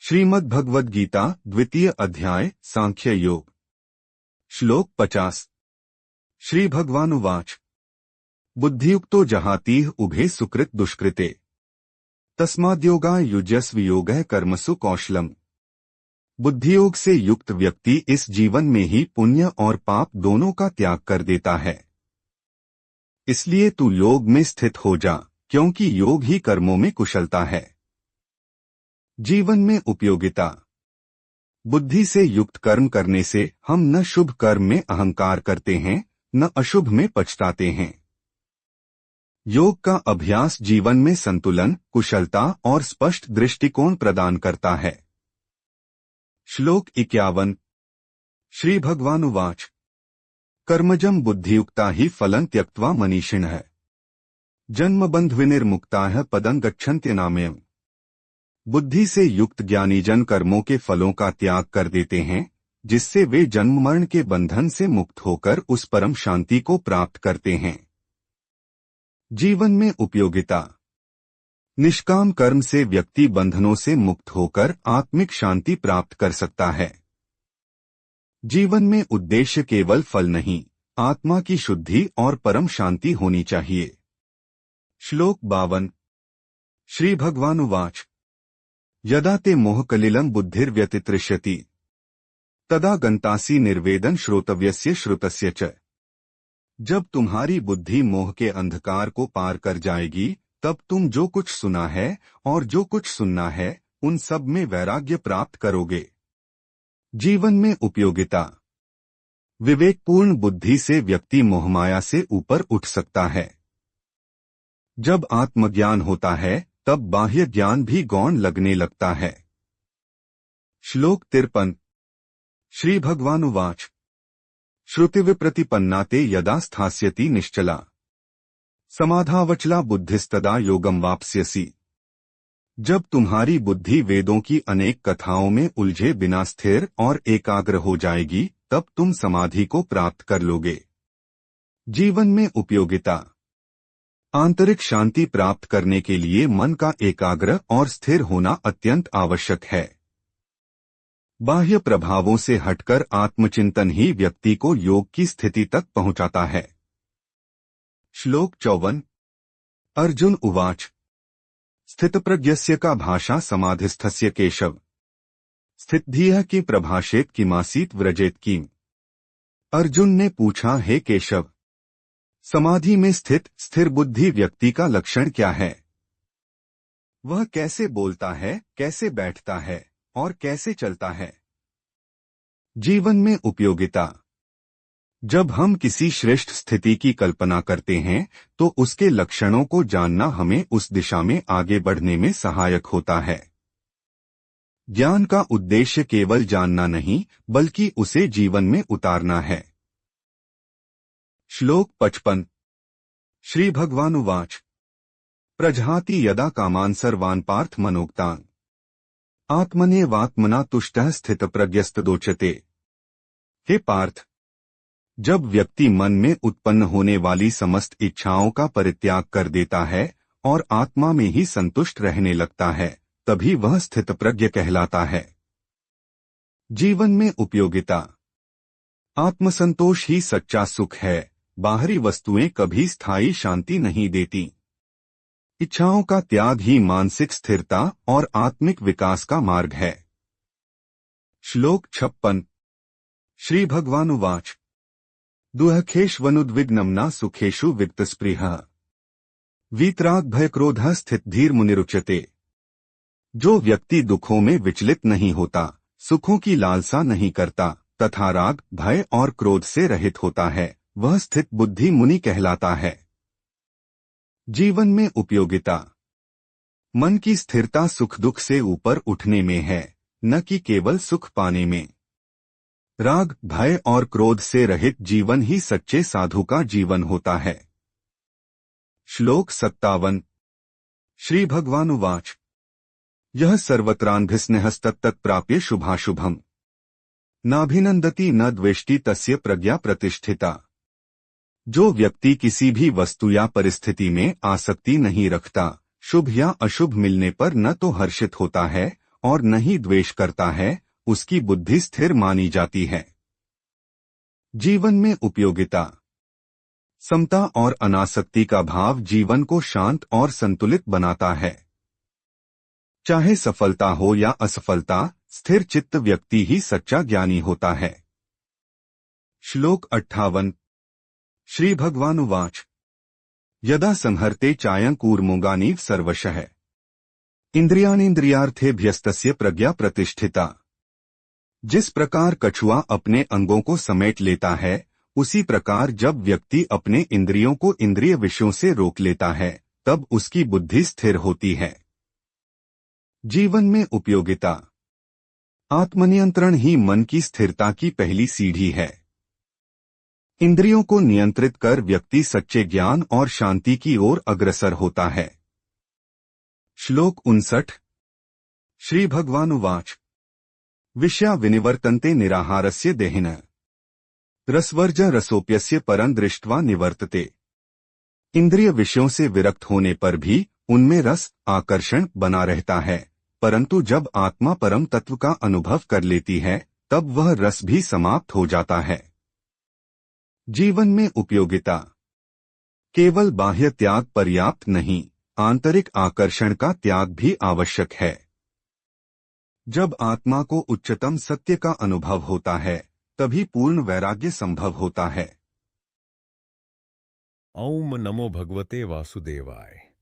श्रीमद् भगवद गीता द्वितीय अध्याय सांख्य योग श्लोक 50। श्री भगवानुवाच बुद्धियुक्तो जहातीह उभे सुकृत दुष्कृते तस्माद्योगा युजस्व योगः कर्मसु कौशलम। बुद्धियोग से युक्त व्यक्ति इस जीवन में ही पुण्य और पाप दोनों का त्याग कर देता है। इसलिए तू योग में स्थित हो जा, क्योंकि योग ही कर्मों में कुशलता है। जीवन में उपयोगिता। बुद्धि से युक्त कर्म करने से हम न शुभ कर्म में अहंकार करते हैं, न अशुभ में पछताते हैं। योग का अभ्यास जीवन में संतुलन, कुशलता और स्पष्ट दृष्टिकोण प्रदान करता है। श्लोक 51। श्री भगवानुवाच कर्मजं बुद्धियुक्ता ही फलं त्यक्त्वा मनीषिणः जन्मबन्धविनिर्मुक्ताः पदं गच्छन्त्यनामयम्। बुद्धि से युक्त ज्ञानीजन कर्मों के फलों का त्याग कर देते हैं, जिससे वे जन्म मरण के बंधन से मुक्त होकर उस परम शांति को प्राप्त करते हैं। जीवन में उपयोगिता। निष्काम कर्म से व्यक्ति बंधनों से मुक्त होकर आत्मिक शांति प्राप्त कर सकता है। जीवन में उद्देश्य केवल फल नहीं, आत्मा की शुद्धि और परम शांति होनी चाहिए। श्लोक 52। श्री भगवानुवाच यदा ते मोहकलिलं बुद्धिर्व्यतितृष्यति तदा गंतासि निर्वेदन श्रोतव्यस्य श्रुतस्य च। जब तुम्हारी बुद्धि मोह के अंधकार को पार कर जाएगी, तब तुम जो कुछ सुना है और जो कुछ सुनना है उन सब में वैराग्य प्राप्त करोगे। जीवन में उपयोगिता। विवेकपूर्ण बुद्धि से व्यक्ति मोहमाया से ऊपर उठ सकता है। जब आत्मज्ञान होता है तब बाह्य ज्ञान भी गौण लगने लगता है। श्लोक 53। श्री भगवानुवाच श्रुतिविप्रतिपन्ना ते यदा स्थास्यति निश्चला समाधावचला बुद्धिस्तदा योगम वाप्स्यसि। जब तुम्हारी बुद्धि वेदों की अनेक कथाओं में उलझे बिना स्थिर और एकाग्र हो जाएगी, तब तुम समाधि को प्राप्त कर लोगे। जीवन में उपयोगिता। आंतरिक शांति प्राप्त करने के लिए मन का एकाग्र और स्थिर होना अत्यंत आवश्यक है। बाह्य प्रभावों से हटकर आत्मचिंतन ही व्यक्ति को योग की स्थिति तक पहुंचाता है। श्लोक 54। अर्जुन उवाच स्थितप्रज्ञस्य का भाषा समाधिस्थस्य केशव स्थितधियः की प्रभाषेत किमासीत व्रजेत कीम। अर्जुन ने पूछा, हे केशव, समाधि में स्थित स्थिर बुद्धि व्यक्ति का लक्षण क्या है? वह कैसे बोलता है, कैसे बैठता है और कैसे चलता है? जीवन में उपयोगिता। जब हम किसी श्रेष्ठ स्थिति की कल्पना करते हैं तो उसके लक्षणों को जानना हमें उस दिशा में आगे बढ़ने में सहायक होता है। ज्ञान का उद्देश्य केवल जानना नहीं, बल्कि उसे जीवन में उतारना है। श्लोक 55। श्री भगवानुवाच प्रजहाति यदा कामान सर्वान् पार्थ मनोक्तान् आत्मनेवात्मना तुष्टः स्थितप्रज्ञस्तदोच्यते। हे पार्थ, जब व्यक्ति मन में उत्पन्न होने वाली समस्त इच्छाओं का परित्याग कर देता है और आत्मा में ही संतुष्ट रहने लगता है, तभी वह स्थितप्रज्ञ कहलाता है। जीवन में उपयोगिता। आत्मसंतोष ही सच्चा सुख है। बाहरी वस्तुएं कभी स्थायी शांति नहीं देती। इच्छाओं का त्याग ही मानसिक स्थिरता और आत्मिक विकास का मार्ग है। श्लोक 56। श्री भगवानुवाच दुःखेष्वनुद्विग्नं सुखेषु विक्तस्पृहः वीतराग भयक्रोधः स्थितधीर्मुनिरुच्यते। जो व्यक्ति दुखों में विचलित नहीं होता, सुखों की लालसा नहीं करता तथा राग, भय और क्रोध से रहित होता है, वह स्थित बुद्धि मुनि कहलाता है। जीवन में उपयोगिता। मन की स्थिरता सुख दुख से ऊपर उठने में है, न कि केवल सुख पाने में। राग, भय और क्रोध से रहित जीवन ही सच्चे साधु का जीवन होता है। श्लोक 57। श्री भगवानुवाच यह सर्वत्रान्भिस्नेहस्तत्तत् प्राप्य शुभाशुभम् नाभिनंदति न द्वेष्टि तस्य प्रज्ञा प्रतिष्ठिता। जो व्यक्ति किसी भी वस्तु या परिस्थिति में आसक्ति नहीं रखता, शुभ या अशुभ मिलने पर न तो हर्षित होता है और न ही द्वेष करता है, उसकी बुद्धि स्थिर मानी जाती है। जीवन में उपयोगिता। समता और अनासक्ति का भाव जीवन को शांत और संतुलित बनाता है। चाहे सफलता हो या असफलता, स्थिर चित्त व्यक्ति ही सच्चा ज्ञानी होता है। श्लोक 58। श्री भगवानुवाच यदा संहर्ते चायं कूर्मुगानीव सर्वशः इंद्रियाणीन्द्रियार्थेभ्यस्तस्य प्रज्ञा प्रतिष्ठिता। जिस प्रकार कछुआ अपने अंगों को समेट लेता है, उसी प्रकार जब व्यक्ति अपने इंद्रियों को इंद्रिय विषयों से रोक लेता है, तब उसकी बुद्धि स्थिर होती है। जीवन में उपयोगिता। आत्मनियंत्रण ही मन की स्थिरता की पहली सीढ़ी है। इंद्रियों को नियंत्रित कर व्यक्ति सच्चे ज्ञान और शांति की ओर अग्रसर होता है। श्लोक 59। श्री भगवानुवाच विषया विनिवर्तन्ते निराहारस्य देहिनः रसवर्ज रसोप्यस्य परं दृष्ट्वा निवर्तते। इंद्रिय विषयों से विरक्त होने पर भी उनमें रस आकर्षण बना रहता है, परंतु जब आत्मा परम तत्व का अनुभव कर लेती है, तब वह रस भी समाप्त हो जाता है। जीवन में उपयोगिता। केवल बाह्य त्याग पर्याप्त नहीं, आंतरिक आकर्षण का त्याग भी आवश्यक है। जब आत्मा को उच्चतम सत्य का अनुभव होता है, तभी पूर्ण वैराग्य संभव होता है। ओम नमो भगवते वासुदेवाय।